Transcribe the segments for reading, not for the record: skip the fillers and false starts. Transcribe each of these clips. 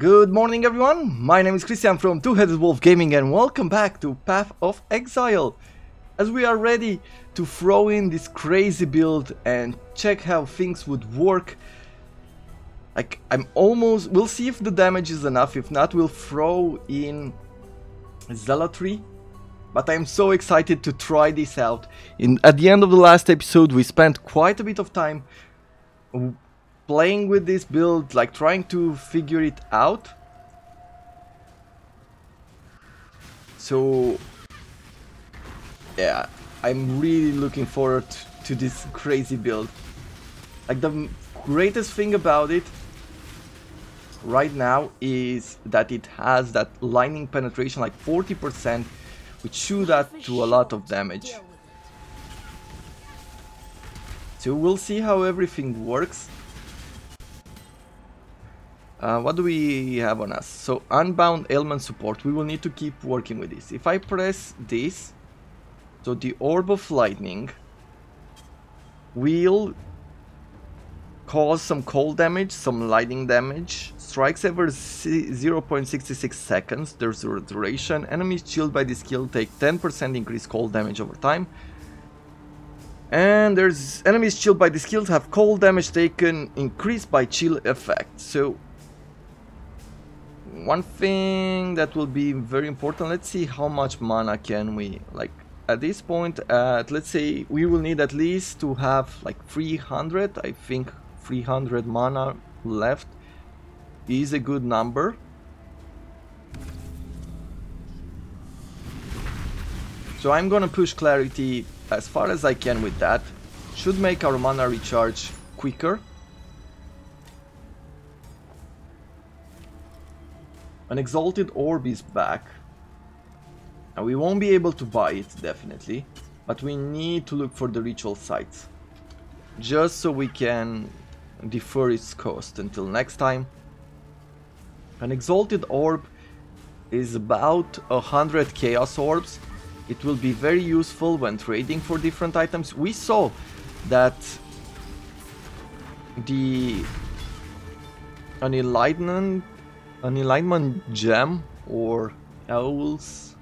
Good morning everyone, my name is Christian from Two-Headed Wolf Gaming and welcome back to Path of Exile. As we are ready to throw in this crazy build and check how things would work. We'll see if the damage is enough, if not we'll throw in Zealotry. But I'm so excited to try this out. At the end of the last episode we spent quite a bit of time playing with this build, like trying to figure it out. So yeah, I'm really looking forward to this crazy build. Like the greatest thing about it right now is that it has that lightning penetration, like 40%, which should add to a lot of damage. So we'll see how everything works. What do we have on us? So unbound ailment support, we will need to keep working with this. If I press this, so the orb of lightning will cause some cold damage, some lightning damage. Strikes every 0.66 seconds, there's a duration. Enemies chilled by this skill take 10% increased cold damage over time. And there's enemies chilled by the skills have cold damage taken increased by chill effect. So one thing that will be very important, let's see how much mana can we, like at this point, let's say we will need at least to have like 300, I think 300 mana left is a good number. So I'm gonna push clarity as far as I can with that. Should make our mana recharge quicker. An exalted orb is back. And we won't be able to buy it, definitely. But we need to look for the ritual sites. Just so we can defer its cost until next time. An exalted orb is about 100 chaos orbs. It will be very useful when trading for different items. We saw that an enlightenment gem or Owl's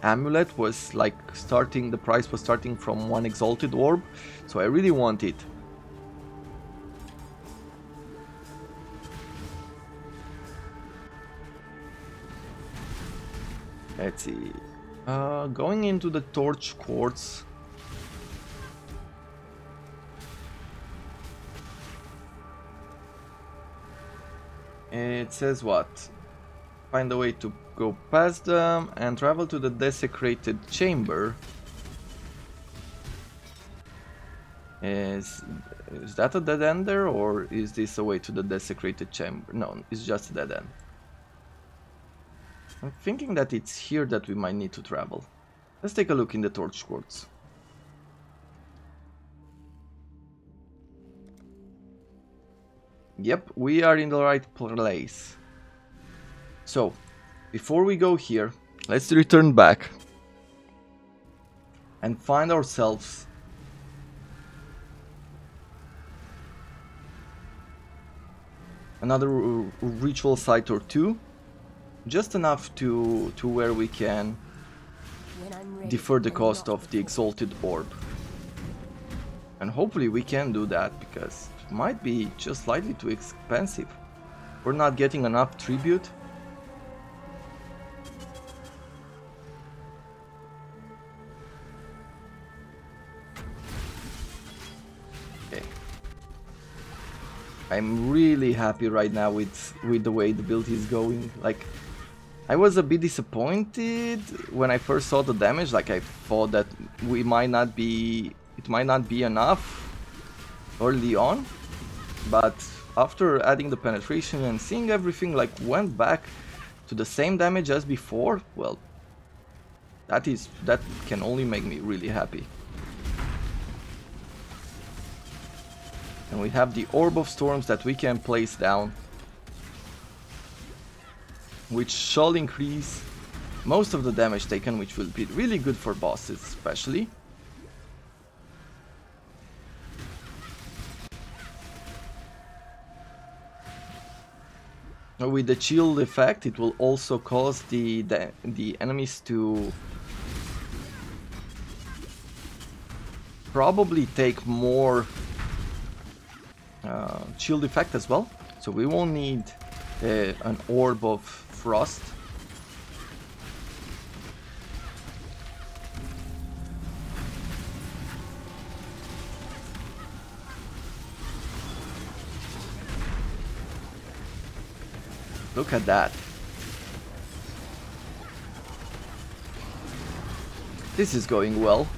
amulet was like starting, the price was starting from one exalted orb, so I really want it. Let's see. Going into the torch quartz. It says what? Find a way to go past them and travel to the desecrated chamber. Is that a dead ender or is this a way to the desecrated chamber? No, it's just a dead end. I'm thinking that it's here that we might need to travel. Let's take a look in the torch quartz. Yep, we are in the right place. So, before we go here, let's return back and find ourselves another ritual site or two. Just enough to where we can defer the cost of the exalted orb. And hopefully we can do that, because it might be just slightly too expensive. We're not getting enough tribute. Okay. I'm really happy right now with the way the build is going. Like, I was a bit disappointed when I first saw the damage. Like, I thought that it might not be enough early on, but after adding the penetration and seeing everything like went back to the same damage as before, well, that can only make me really happy. And we have the Orb of Storms that we can place down, which shall increase most of the damage taken, which will be really good for bosses especially. With the chill effect, it will also cause the enemies to probably take more shield effect as well. So we won't need an orb of frost. Look at that. This is going well.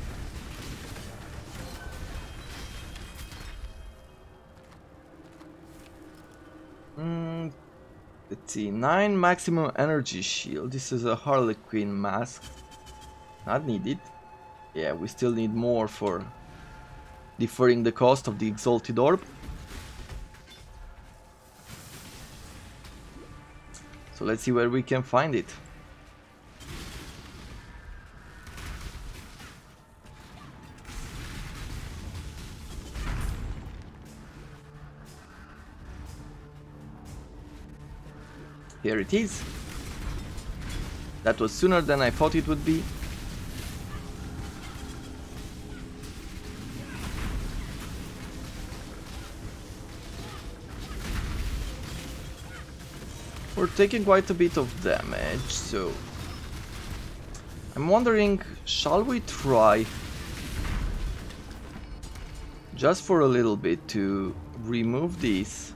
Let's see, 9 maximum energy shield. This is a Harlequin mask. Not needed. Yeah, we still need more for deferring the cost of the exalted orb. So let's see where we can find it. Here it is. That was sooner than I thought it would be. We're taking quite a bit of damage, so I'm wondering, shall we try just for a little bit to remove these?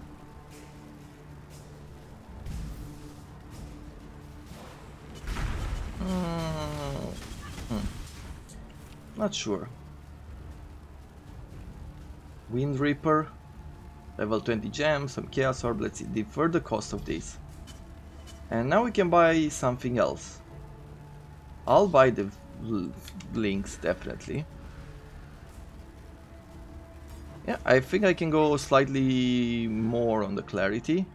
Not sure. Wind Reaper, level 20 gems, some Chaos Orb. Let's see, defer the cost of this. And now we can buy something else. I'll buy the links, definitely. Yeah, I think I can go slightly more on the clarity.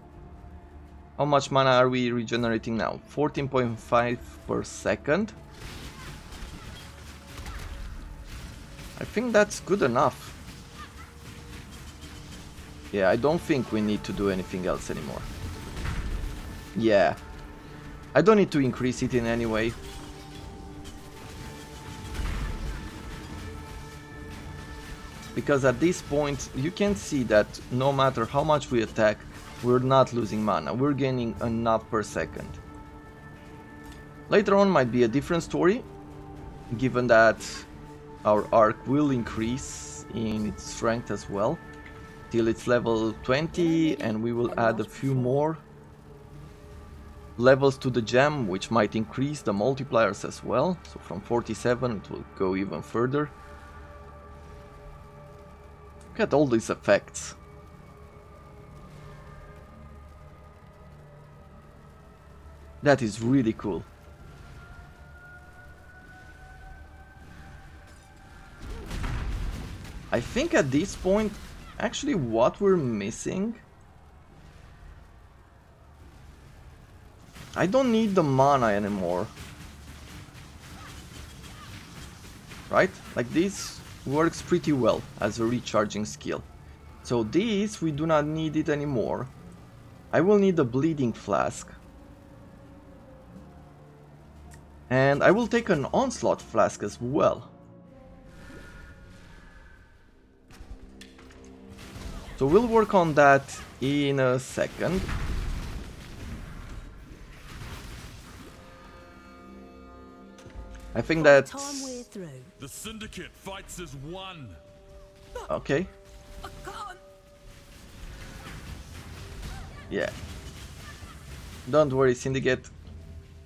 How much mana are we regenerating now? 14.5 per second. I think that's good enough. Yeah, I don't think we need to do anything else anymore. Yeah, I don't need to increase it in any way. Because at this point you can see that no matter how much we attack, we're not losing mana, we're gaining enough per second. Later on might be a different story, given that our arc will increase in its strength as well, till it's level 20, and we will add a few more levels to the gem, which might increase the multipliers as well. So from 47 it will go even further. Look at all these effects. That is really cool. I think at this point, actually what we're missing, I don't need the mana anymore. Right? Like this works pretty well as a recharging skill. So this, we do not need it anymore. I will need a bleeding flask. And I will take an onslaught flask as well. So we'll work on that in a second. I think that the syndicate fights as one. Okay. Yeah. Don't worry, syndicate.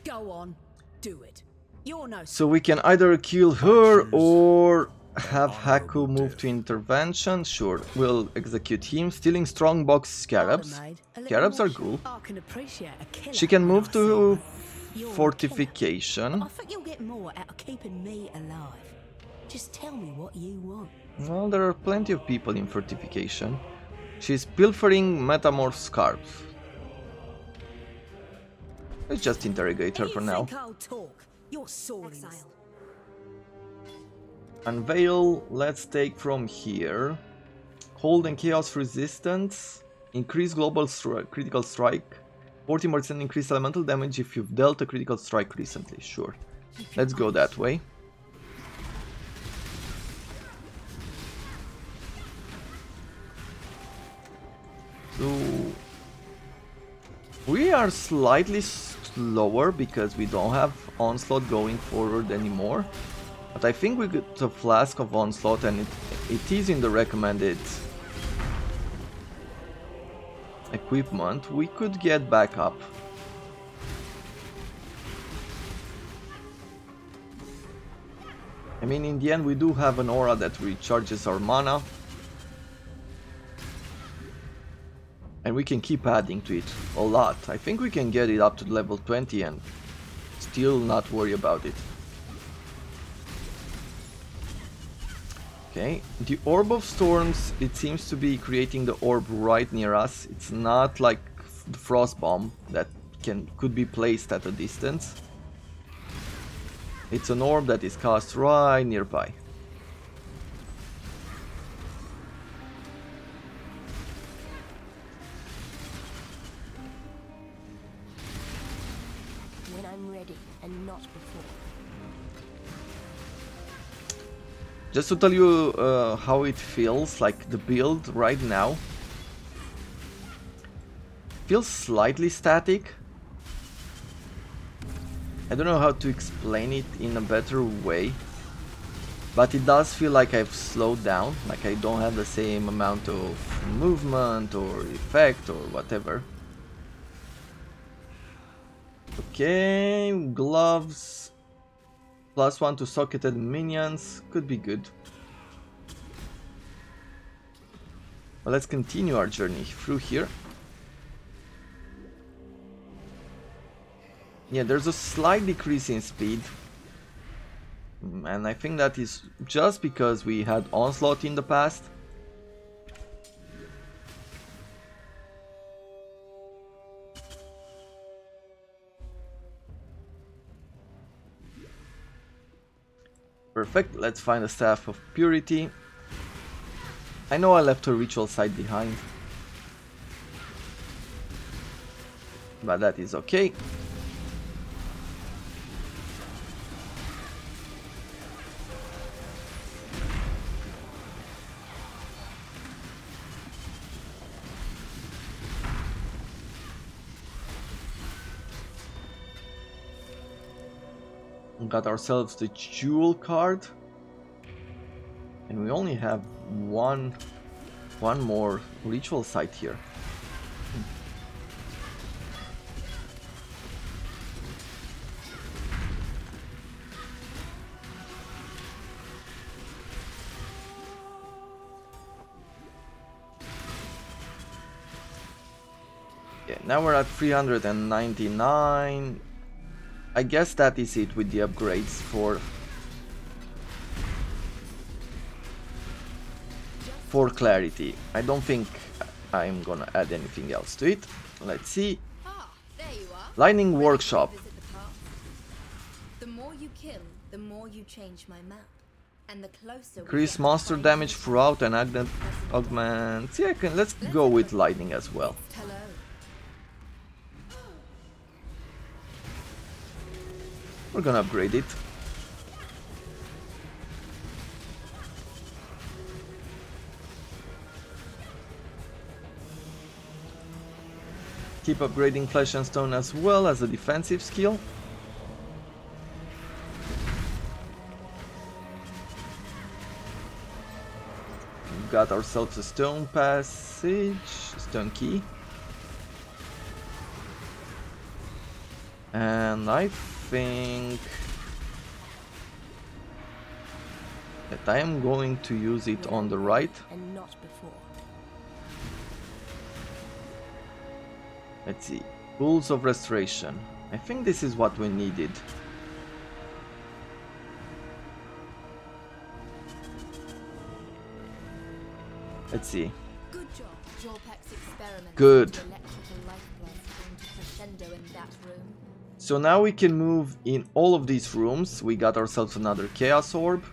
Go on, do it. You're no. So we can either kill her or have Haku move to intervention. Sure, we'll execute him. Stealing strongbox scarabs. Scarabs are cool. She can move to fortification. I think you'll get more out of keeping me alive. Just tell me what you want. Well, there are plenty of people in fortification. She's pilfering metamorph scarabs. Let's just interrogate her for now. You're Exile. Unveil, let's take from here. Hold and chaos resistance. Increase global critical strike. 40% increased elemental damage if you've dealt a critical strike recently. Sure. Let's go that way. So we are slightly slower because we don't have Onslaught going forward anymore. But I think we got a flask of Onslaught and it is in the recommended equipment. We could get back up. I mean, in the end we do have an aura that recharges our mana. And we can keep adding to it a lot. I think we can get it up to level 20 and still not worry about it. Okay, the Orb of Storms, it seems to be creating the orb right near us. It's not like the Frost Bomb that could be placed at a distance. It's an orb that is cast right nearby. When I'm ready and not before. Just to tell you how it feels, like the build right now feels slightly static. I don't know how to explain it in a better way, but it does feel like I've slowed down, like I don't have the same amount of movement or effect or whatever. Okay, gloves. +1 to socketed minions could be good. Well, let's continue our journey through here. Yeah, there's a slight decrease in speed. And I think that is just because we had Onslaught in the past. Perfect, let's find a Staff of Purity. I know I left a ritual site behind, but that is okay. Got ourselves the jewel card, and we only have one more ritual site here. Yeah, now we're at 399. I guess that is it with the upgrades for clarity. I don't think I'm gonna add anything else to it. Let's see. Ah, there you are. Lightning Ready Workshop. to visit the past? The more you kill, the more you change my map. And the closer Increase monster damage throughout and augment. Yeah, let's go with lightning as well. Hello. We're gonna upgrade it. Keep upgrading Flesh and Stone as well as a defensive skill. We've got ourselves a stone passage, stone key. And I think that I am going to use it on the right. And not before. Let's see. Pools of Restoration. I think this is what we needed. Let's see. Good job. Jorpek's experiment. Good. Electrical lifeblood came to crescendo in that room. So now we can move in all of these rooms. We got ourselves another Chaos Orb.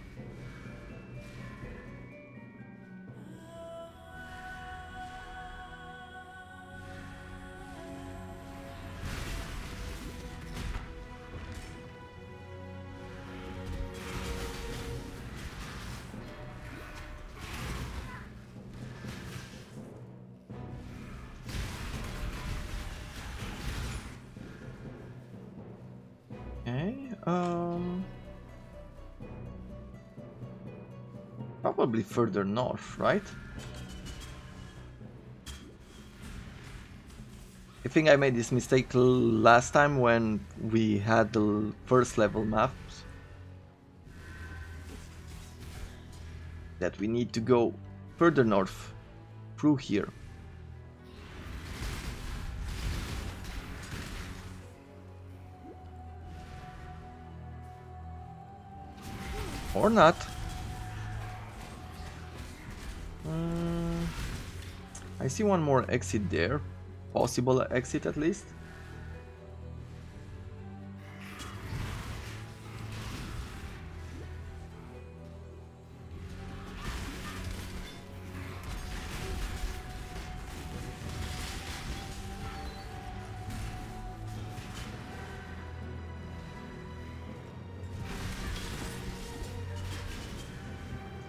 Probably further north, right? I think I made this mistake last time when we had the first level maps. That we need to go further north through here. Or not. I see one more exit there. Possible exit at least.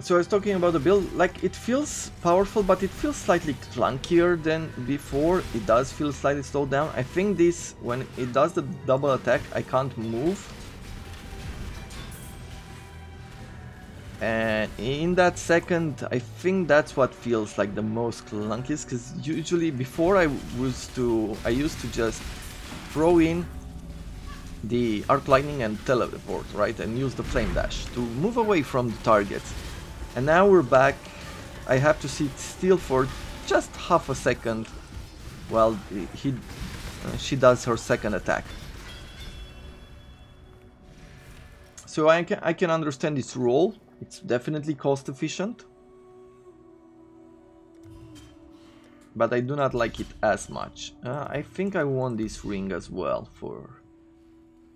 So I was talking about the build, like it feels powerful, but it feels slightly clunkier than before. It does feel slightly slowed down. I think this, when it does the double attack, I can't move. And in that second, I think that's what feels like the most clunkiest, because usually before I used to just throw in the Arc Lightning and teleport, right, and use the Flame Dash to move away from the target. And now we're back. I have to sit still for just half a second while she does her second attack. So I can understand this role. It's definitely cost efficient, but I do not like it as much. I think I want this ring as well for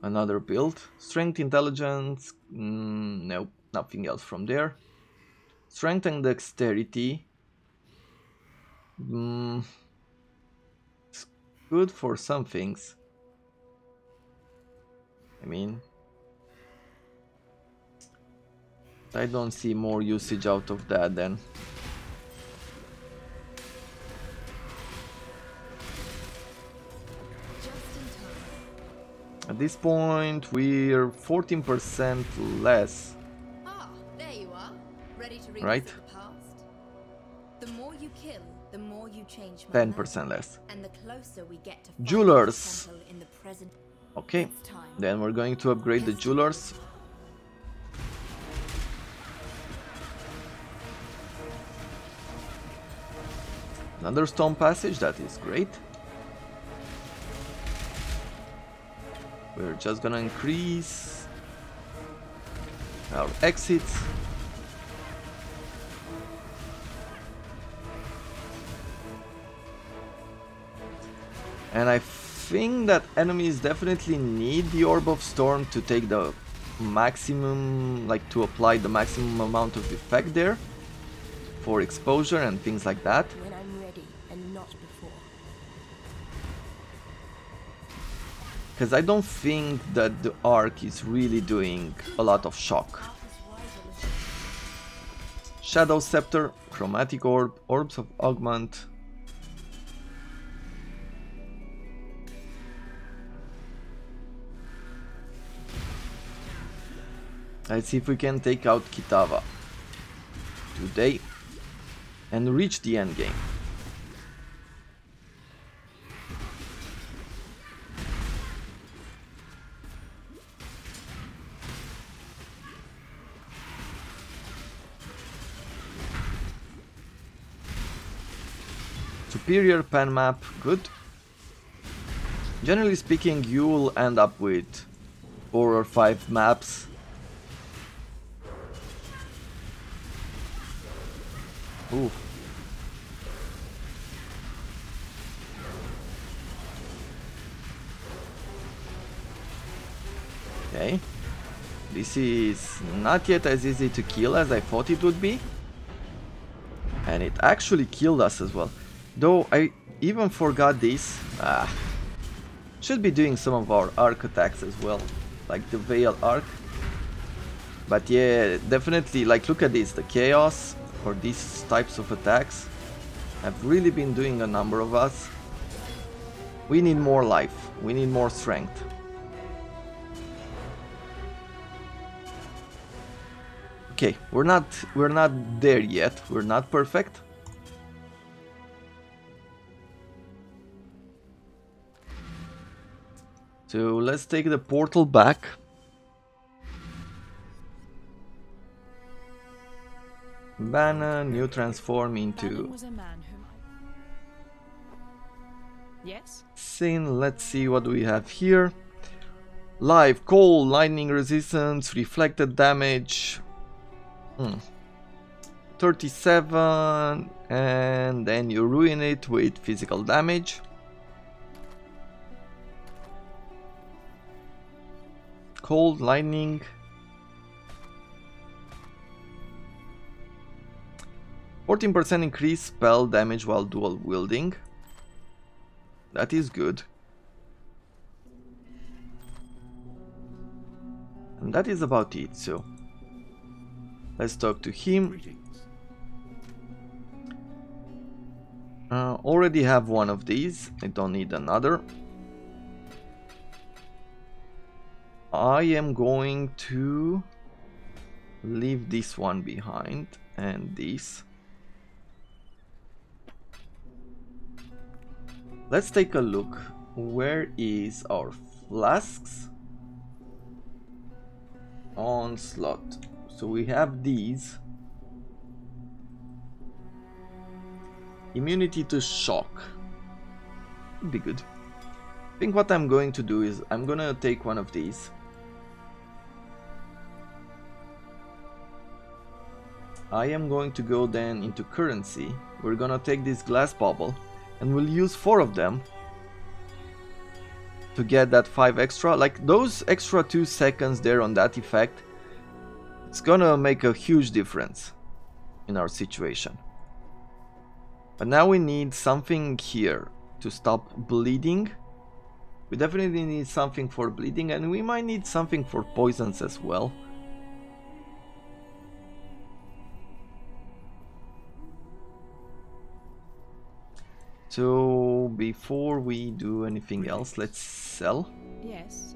another build. Strength, intelligence, nope, nothing else from there. Strength and dexterity. It's good for some things. I mean, I don't see more usage out of that then. At this point, we're 14% less. Ah, there you are. Ready to Right? revisit the past. The more you kill, the more you change my 10% map, less. and the closer we get to finding Jewelers. the temple in the present. Okay, It's time. then we're going to upgrade the jewelers. Another stone passage, that is great. We're just gonna increase our exits. And I think that enemies definitely need the Orb of Storm to take the maximum, like to apply the maximum amount of effect there for exposure and things like that. When I'm ready and not before. Because I don't think that the Arc is really doing a lot of shock. Shadow Scepter, Chromatic Orb, Orbs of Augment. Let's see if we can take out Kitava today and reach the end game. Superior pen map, good. Generally speaking, you'll end up with 4 or 5 maps. Ooh. Okay. This is not yet as easy to kill as I thought it would be. And it actually killed us as well. Though I even forgot this. Should be doing some of our arc attacks as well. Like the Veil arc. But yeah, definitely, like look at this. The chaos for these types of attacks have really been doing a number of us. We need more life. We need more strength. Okay, we're not there yet. We're not perfect. So let's take the portal back. Bannon, you transform into Bannon was a man whom Yes? Sin. Let's see what we have here. Live, cold, lightning resistance, reflected damage. 37, and then you ruin it with physical damage. Cold, lightning. %14 increase spell damage while dual wielding. That is good. And that is about it, so let's talk to him. Already have one of these, I don't need another. I am going to leave this one behind and this. Let's take a look. Where is our flasks? Onslaught. So we have these. Immunity to shock. Would be good. I think what I'm going to do is I'm gonna take one of these. I am going to go then into currency. We're gonna take this glass bubble and we'll use 4 of them to get that 5 extra. Like those extra 2 seconds there on that effect, it's gonna make a huge difference in our situation. But now we need something here to stop bleeding. We definitely need something for bleeding, and we might need something for poisons as well. So before we do anything else, let's sell. Yes.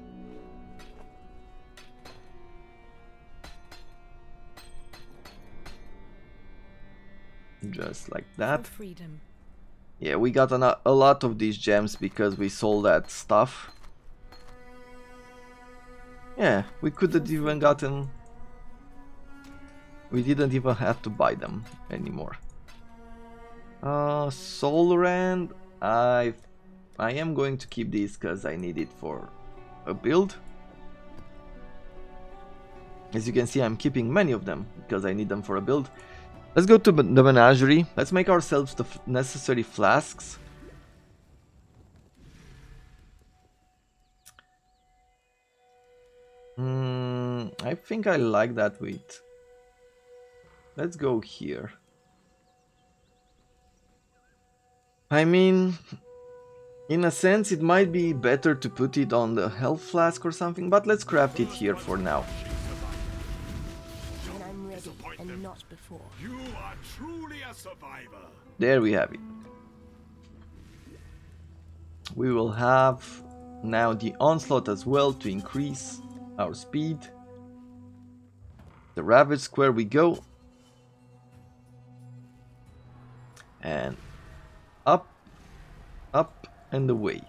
Just like that. For freedom. Yeah, we got a lot of these gems because we sold that stuff. Yeah, we could have even gotten... We didn't even have to buy them anymore. Soul Rand, I am going to keep these because I need it for a build. As you can see, I'm keeping many of them because I need them for a build. Let's go to the menagerie. Let's make ourselves the necessary flasks. I think I like that with... Let's go here. I mean, in a sense, it might be better to put it on the health flask or something, but let's craft it here for now. When I'm ready and not before. You are truly a survivor. There we have it. We will have now the onslaught as well to increase our speed. The Ravage Square we go. And up, up and away.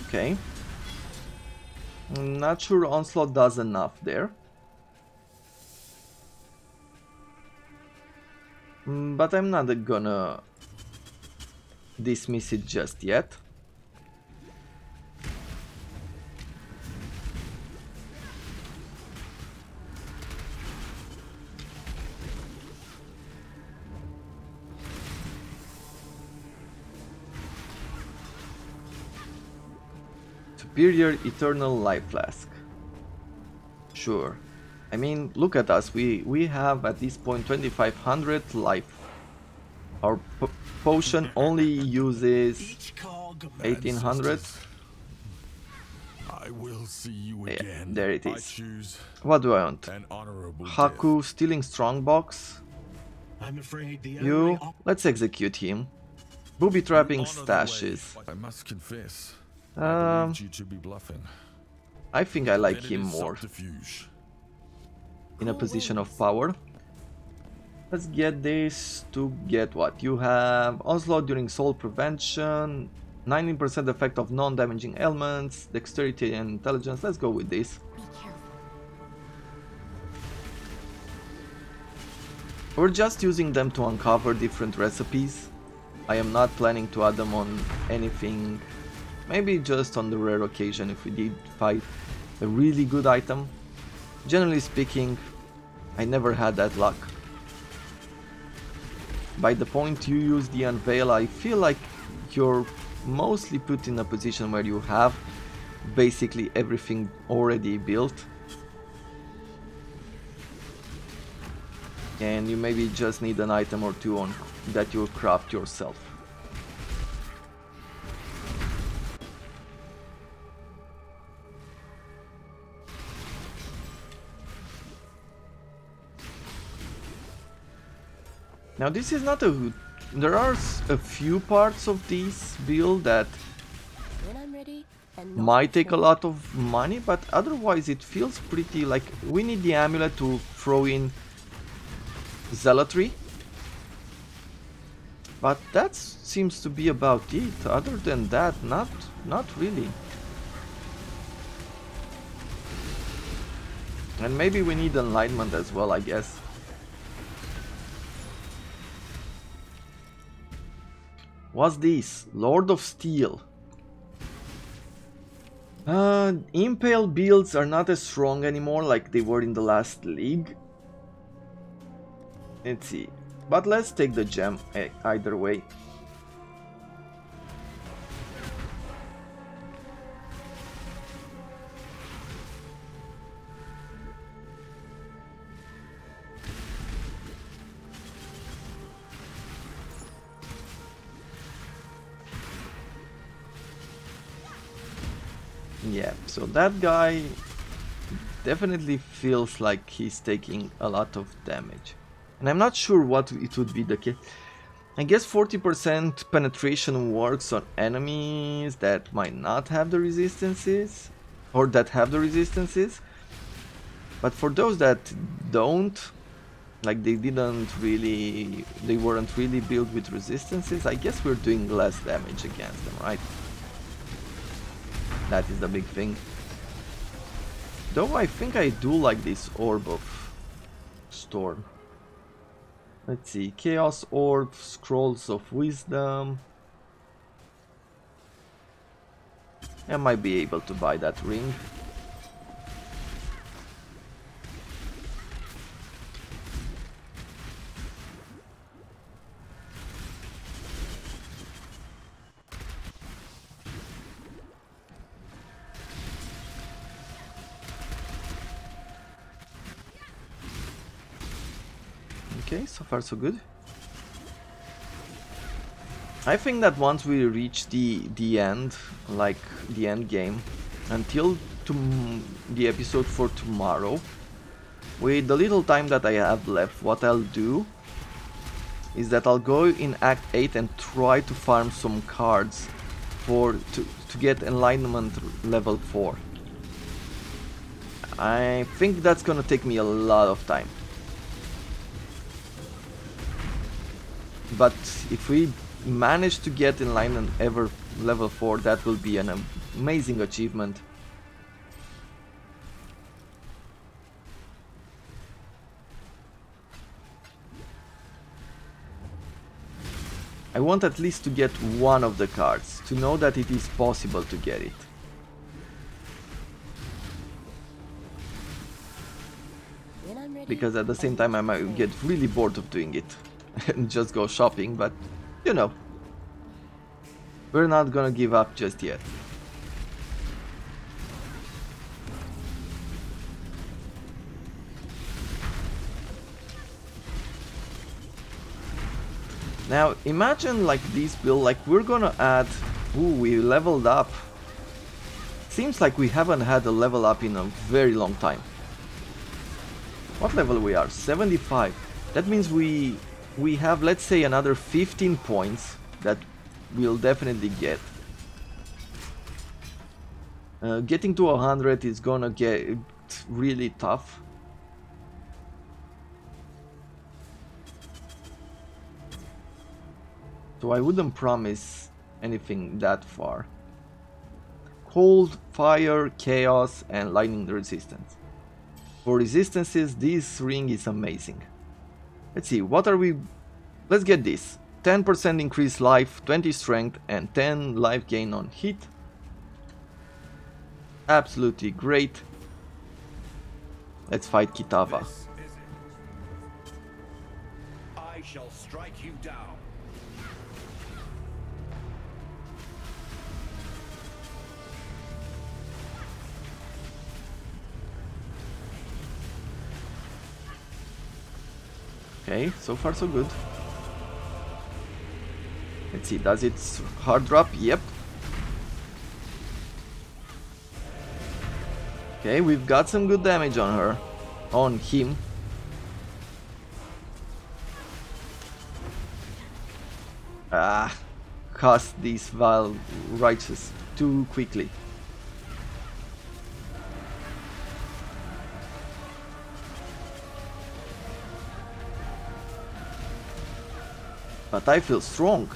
Okay. I'm not sure Onslaught does enough there. But I'm not gonna dismiss it just yet. Superior Eternal Life Flask. Sure. I mean, look at us. We have at this point 2500 life. Our potion only uses Each cog of 1800. ancestors. I will see you Yeah, again. there it I is. choose What do I want? an honorable Haku stealing strongbox. I'm afraid the You. Let's execute him. Booby trapping death. Honor the way. stashes. I must confess, I Um, believed you to be bluffing. I think I like Then it him is more subterfuge. in a position of power. Let's get this to get what? You have Onslaught during Soul Prevention, 19% effect of non-damaging elements, Dexterity and Intelligence. Let's go with this. Be careful. We're just using them to uncover different recipes. I am not planning to add them on anything. Maybe just on the rare occasion if we did fight a really good item. Generally speaking, I never had that luck. By the point you use the Unveil, I feel like you're mostly put in a position where you have basically everything already built. And you maybe just need an item or two on that you craft yourself. Now this is not a... There are a few parts of this build that When I'm ready, and not might take a before. lot of money, but otherwise it feels pretty like we need the amulet to throw in zealotry. But that seems to be about it. Other than that, not really. And maybe we need enlightenment as well, I guess. What's this? Lord of Steel. Impale builds are not as strong anymore like they were in the last league. Let's see. But let's take the gem either way. Yeah, so that guy definitely feels like he's taking a lot of damage. And I'm not sure what it would be the case. I guess 40% penetration works on enemies that might not have the resistances, or that have the resistances. But for those that don't, like they weren't really built with resistances, I guess we're doing less damage against them, right? That is the big thing. Though I think I do like this Orb of Storm. Let's see, Chaos Orb, Scrolls of Wisdom. I might be able to buy that ring. Okay, so far so good. I think that once we reach the end, like the end game, until the episode for tomorrow, with the little time that I have left, what I'll do is that I'll go in Act 8 and try to farm some cards to get Enlightenment level 4. I think that's gonna take me a lot of time. But if we manage to get Enlightenment ever level 4, that will be an amazing achievement. I want at least to get one of the cards, to know that it is possible to get it. When I'm ready, Because at the same and time I not might before. get really bored of doing it and just go shopping, but you know, we're not gonna give up just yet. Now imagine like this build, like we're gonna add... Ooh, we leveled up. Seems like we haven't had a level up in a very long time. What level we are? 75. That means we have, let's say, another 15 points that we'll definitely get. Getting to 100 is gonna get really tough. So I wouldn't promise anything that far. Cold, fire, chaos, and lightning resistance. For resistances, this ring is amazing. Let's see, what are we... Let's get this. 10% increased life, 20 strength, and 10 life gain on hit. Absolutely great. Let's fight Kitava. This is it. I shall strike you down. Okay, so far so good. Let's see, does it hard drop? Yep. Okay, we've got some good damage on her. On him. Ah, cast these vile righteous too quickly. But I feel strong.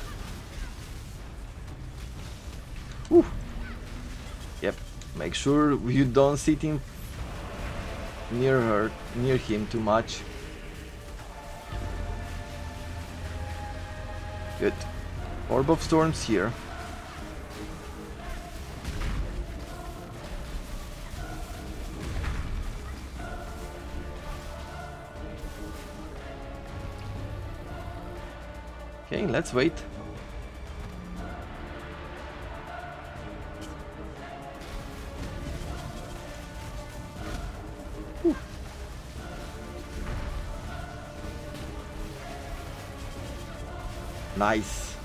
Whew. Yep. Make sure you don't sit him near him too much. Good. Orb of Storms here. Okay, let's wait. Whew. Nice.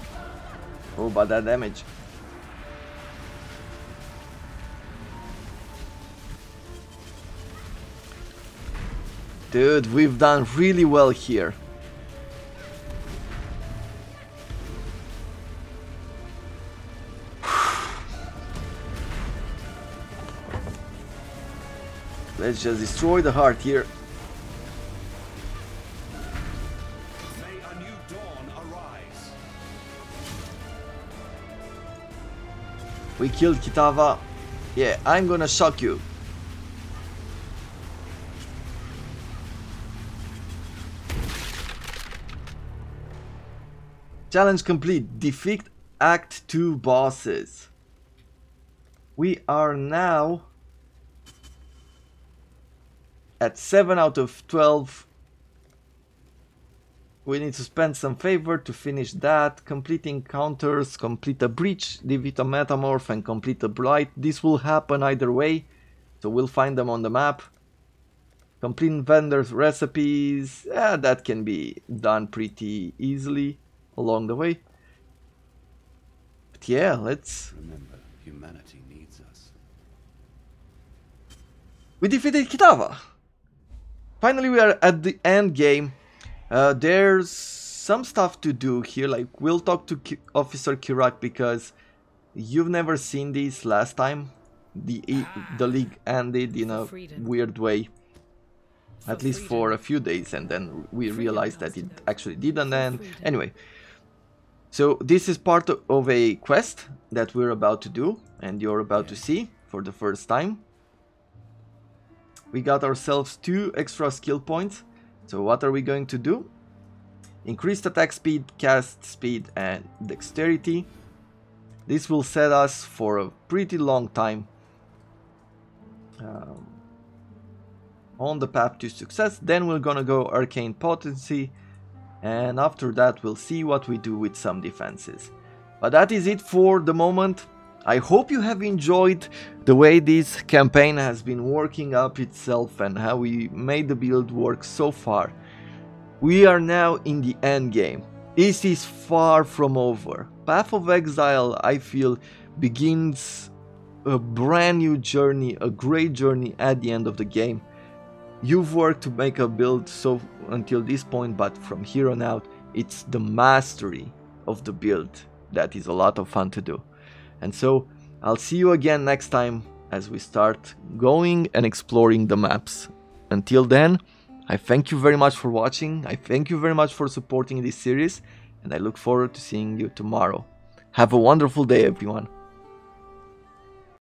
Oh, but that damage. Dude, we've done really well here. Let's just destroy the heart here. May a new dawn arise. We killed Kitava. Yeah, I'm gonna shock you. Challenge complete. Defeat Act 2 bosses. We are now at 7 out of 12. We need to spend some favor to finish that. Complete encounters, complete a breach, defeat a metamorph, and complete a blight. This will happen either way, so we'll find them on the map. Complete vendors recipes, that can be done pretty easily along the way. But yeah, let's... Remember, humanity needs us. We defeated Kitava! Finally, we are at the end game. There's some stuff to do here, like we'll talk to Officer Kirak because you've never seen this last time. The league ended in a weird way, at least for a few days, and then we realized that it actually didn't end. Anyway, so this is part of a quest that we're about to do, and you're about to see for the first time. We got ourselves 2 extra skill points. So what are we going to do? Increased attack speed, cast speed, and dexterity. This will set us for a pretty long time on the path to success. Then we're gonna go arcane potency, and after that we'll see what we do with some defenses. But that is it for the moment. I hope you have enjoyed the way this campaign has been working up itself and how we made the build work so far. We are now in the end game. This is far from over. Path of Exile, I feel, begins a brand new journey, a great journey at the end of the game. You've worked to make a build so until this point, but from here on out, it's the mastery of the build that is a lot of fun to do. And so, I'll see you again next time as we start going and exploring the maps. Until then, I thank you very much for watching, I thank you very much for supporting this series, and I look forward to seeing you tomorrow. Have a wonderful day, everyone.